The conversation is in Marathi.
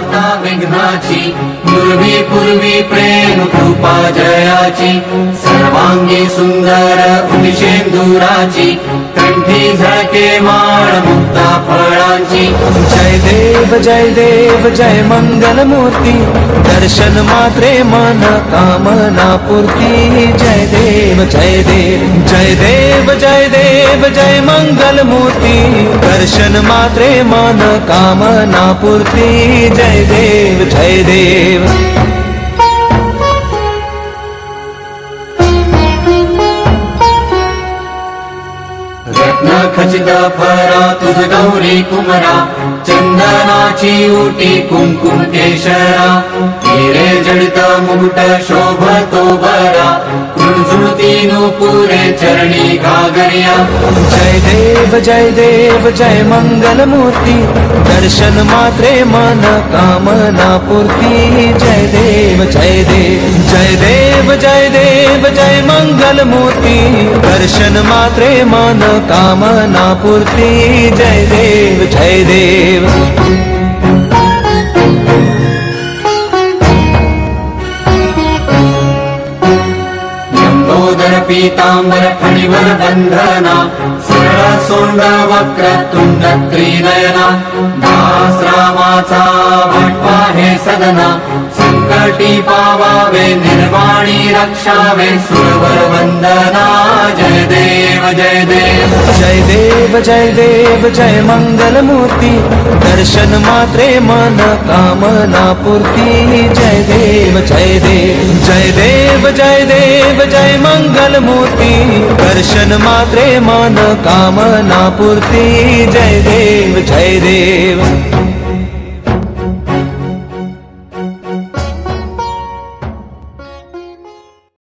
वार्ता विघ्नाची, पूर्वी पूर्वी प्रेम कृपा जयाची, सर्वांगी सुंदर उदिशेंदुराची, कंठी झळके माळ मुक्ता फळांची। जय देव जय मंगल मूर्ती, दर्शन मात्रे मन कामना पूर्ती। जय देव जय देव जय मंगल मूर्ती, दर्शन मात्रे मन कामना पूर्ती। जय देव रत्न खचित फरा तुझ गौरी कुमरा, चंदनाची उटी कुंकुम केशरा, हिरे जडित मुकुट शोभतो बरा, झुळझुळती नुपुरे चरणी घागरिया। जय देव जय मंगल मूर्ती, दर्शन मात्रे मन कामना पूर्ती। जय देव जय मंगल मूर्ती, दर्शन मात्रे मन कामना पूर्ती। जय देव लंबोदर पीतांबर फणीवर बंधना, सरळ सोंड वक्र तुंड त्रिनयना, दास रामाचा भटवा हे सदना, संकटी पावावे निर्वाणी रक्षावे सुरवर वंदना। जय देव जय मंगल मूर्ती, दर्शन मात्रे मन कामना पूर्ती। जय देव जय मंगल मूर्ती, दर्शन मात्रे मन कामना पूर्ती। जय देव